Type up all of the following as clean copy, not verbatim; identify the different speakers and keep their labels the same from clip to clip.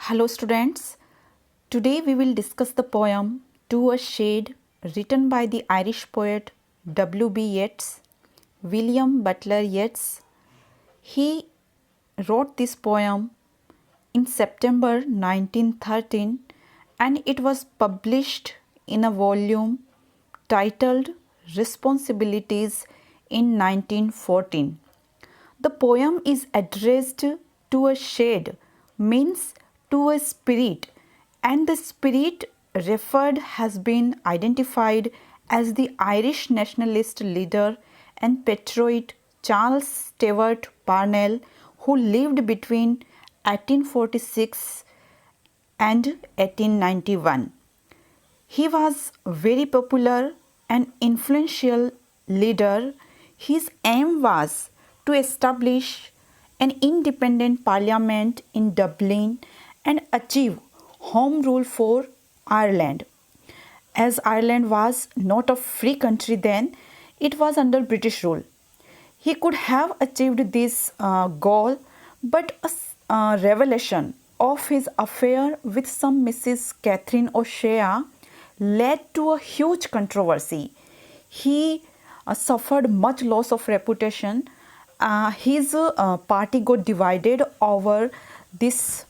Speaker 1: Hello students, today we will discuss the poem To a Shade written by the Irish poet W.B. Yeats, William Butler Yeats. He wrote this poem in September 1913 and it was published in a volume titled Responsibilities in 1914. The poem is addressed to a shade, means to a spirit, and the spirit referred has been identified as the Irish nationalist leader and patriot Charles Stewart Parnell, who lived between 1846 and 1891. He was very popular and influential leader. His aim was to establish an independent parliament in Dublin and achieve home rule for Ireland. As Ireland was not a free country then, it was under British rule. He could have achieved this goal, but a revelation of his affair with some Mrs. Catherine O'Shea led to a huge controversy. He suffered much loss of reputation. His party got divided over this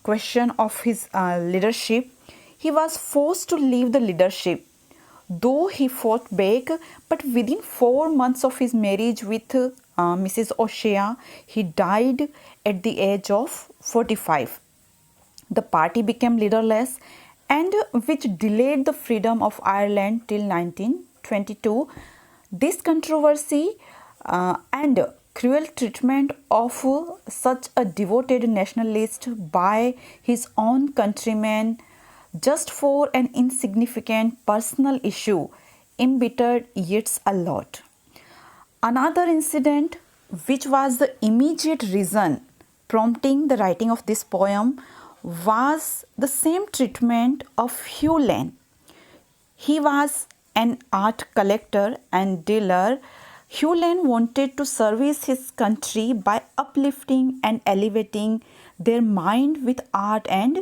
Speaker 1: question of his leadership. He was forced to leave the leadership, though he fought back. But within 4 months of his marriage with Mrs. O'Shea, he died at the age of 45. The party became leaderless, and which delayed the freedom of Ireland till 1922. This controversy and cruel treatment of such a devoted nationalist by his own countrymen just for an insignificant personal issue embittered Yeats a lot. Another incident, which was the immediate reason prompting the writing of this poem, was the same treatment of Hugh Lane. He was an art collector and dealer. Hugh Lane wanted to service his country by uplifting and elevating their mind with art and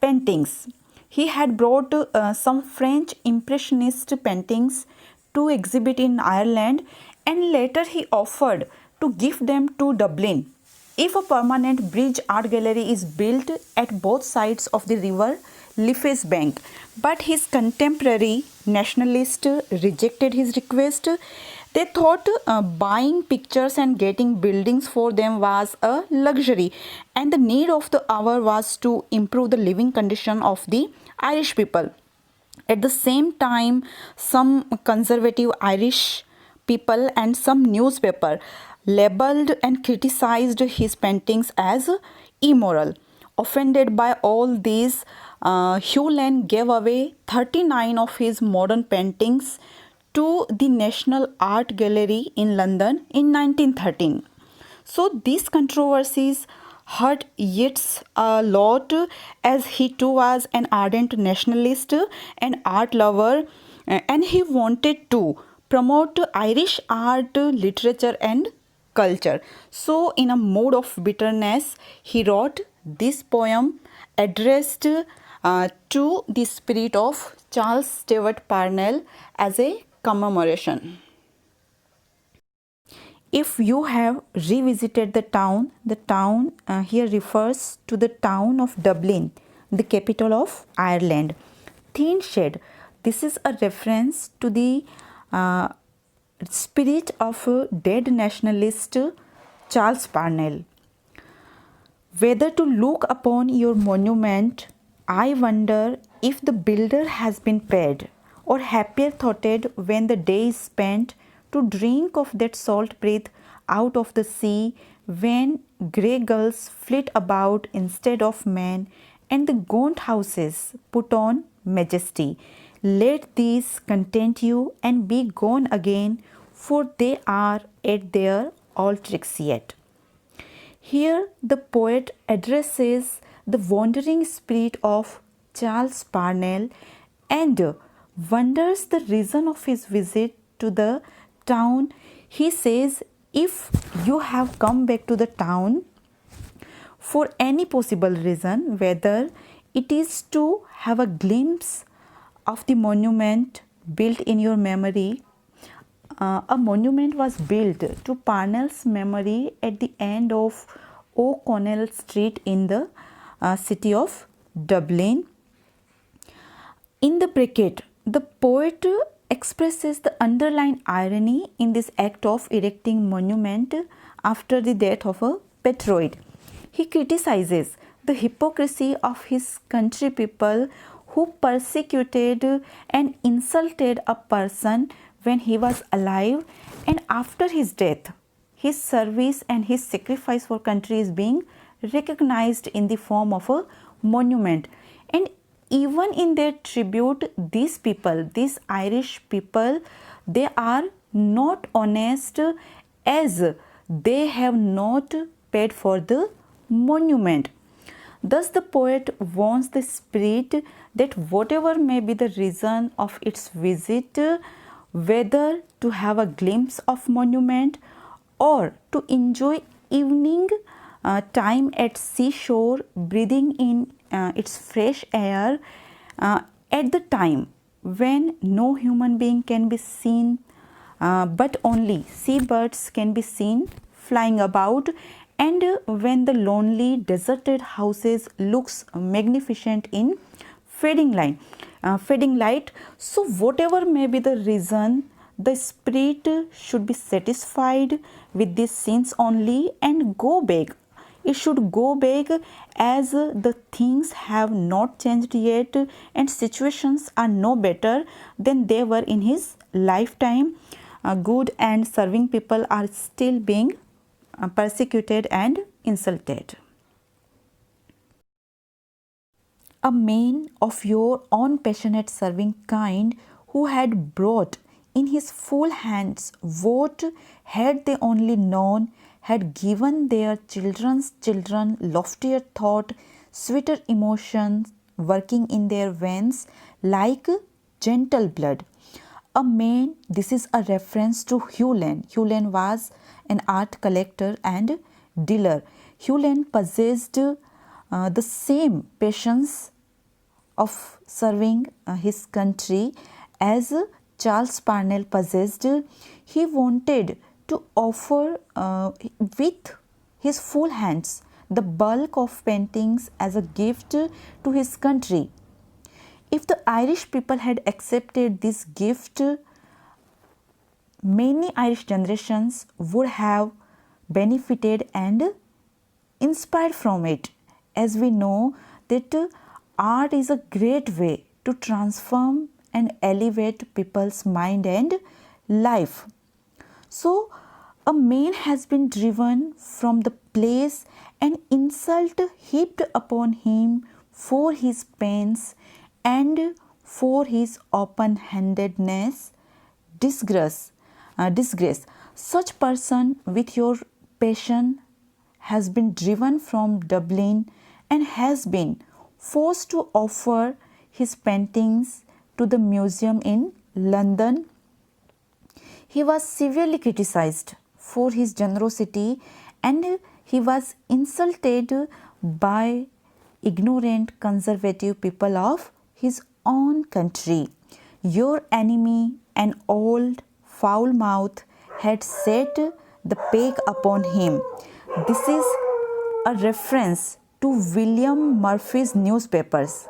Speaker 1: paintings. He had brought some French Impressionist paintings to exhibit in Ireland, and later he offered to give them to Dublin if a permanent bridge art gallery is built at both sides of the river Liffey's bank. But his contemporary nationalists rejected his request. They thought buying pictures and getting buildings for them was a luxury, and the need of the hour was to improve the living condition of the Irish people. At the same time, some conservative Irish people and some newspaper labeled and criticized his paintings as immoral. Offended by all these, Hugh Lane gave away 39 of his modern paintings to the National Art Gallery in London in 1913. So these controversies hurt Yeats a lot, as he too was an ardent nationalist and art lover, and he wanted to promote Irish art, literature and culture. So in a mood of bitterness, he wrote this poem addressed to the spirit of Charles Stewart Parnell as a commemoration. If you have revisited the town here refers to the town of Dublin, the capital of Ireland. Thin Shed, this is a reference to the spirit of a dead nationalist Charles Parnell. Whether to look upon your monument, I wonder if the builder has been paid, or happier thoughted when the day is spent to drink of that salt breath out of the sea, when grey gulls flit about instead of men, and the gaunt houses put on majesty. Let these content you and be gone again, for they are at their all tricks yet. Here the poet addresses the wandering spirit of Charles Parnell and wonders the reason of his visit to the town. He says, if you have come back to the town for any possible reason, whether it is to have a glimpse of the monument built in your memory. A monument was built to Parnell's memory at the end of O'Connell Street in the city of Dublin. In the bracket, the poet expresses the underlying irony in this act of erecting monument after the death of a patriot. He criticizes the hypocrisy of his country people who persecuted and insulted a person when he was alive, and after his death his service and his sacrifice for country is being recognized in the form of a monument. And even in their tribute, these people, these Irish people, they are not honest, as they have not paid for the monument. Thus the poet warns the spirit that whatever may be the reason of its visit, whether to have a glimpse of monument or to enjoy evening time at seashore, breathing in its fresh air, at the time when no human being can be seen, but only seabirds can be seen flying about, and when the lonely deserted houses looks magnificent in fading light. So whatever may be the reason, the spirit should be satisfied with these scenes only and go back. It should go back, as the things have not changed yet and situations are no better than they were in his lifetime. Good and serving people are still being persecuted and insulted. A man of your own passionate serving kind, who had brought in his full hands what, had they only known, had given their children's children loftier thought, sweeter emotions working in their veins like gentle blood. A man, this is a reference to Hugh Lane. Hugh Lane was an art collector and dealer. Hugh Lane possessed the same patience of serving his country as Charles Parnell possessed. He wanted to offer with his full hands the bulk of paintings as a gift to his country. If the Irish people had accepted this gift, many Irish generations would have benefited and inspired from it, as we know that art is a great way to transform and elevate people's mind and life. So a man has been driven from the place and insult heaped upon him for his pains and for his open-handedness, disgrace. Such person with your passion has been driven from Dublin and has been forced to offer his paintings to the museum in London. He was severely criticized for his generosity and he was insulted by ignorant conservative people of his own country. Your enemy, an old foul mouth, had set the peg upon him. This is a reference to William Murphy's newspapers,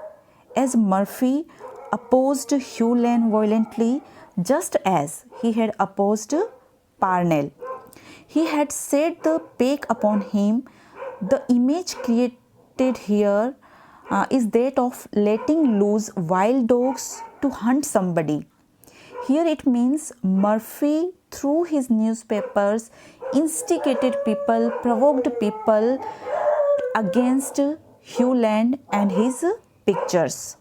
Speaker 1: as Murphy opposed Hugh Lane violently, just as he had opposed Parnell. He had set the peg upon him. The image created here is that of letting loose wild dogs to hunt somebody. Here it means Murphy, through his newspapers, instigated people, provoked people against Hugh Lane and his pictures.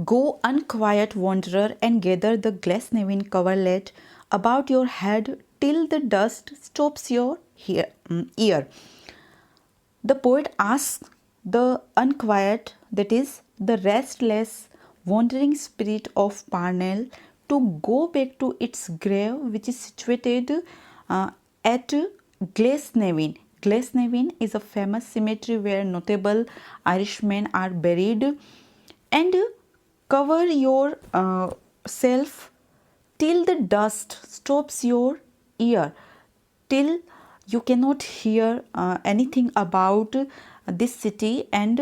Speaker 1: Go, unquiet wanderer, and gather the Glasnevin coverlet about your head till the dust stops your ear. The poet asks the unquiet, that is, the restless, wandering spirit of Parnell, to go back to its grave, which is situated at Glasnevin. Glasnevin is a famous cemetery where notable Irishmen are buried. And cover your self till the dust stops your ear, till you cannot hear anything about this city and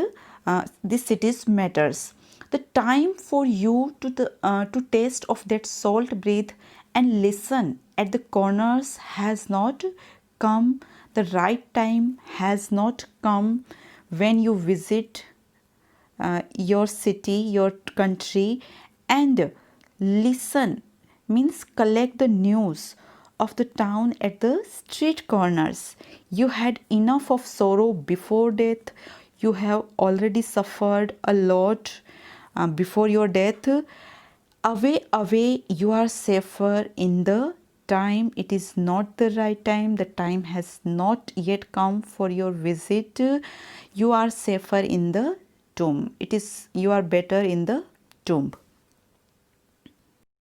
Speaker 1: this city's matters. The time for you to taste of that salt breath and listen at the corners has not come. The right time has not come when you visit your city, your country, and listen means collect the news of the town at the street corners. You had enough of sorrow before death. You have already suffered a lot before your death. Away, away, you are safer in the time. It is not the right time. The time has not yet come for your visit. You are safer in the tomb. You are better in the tomb.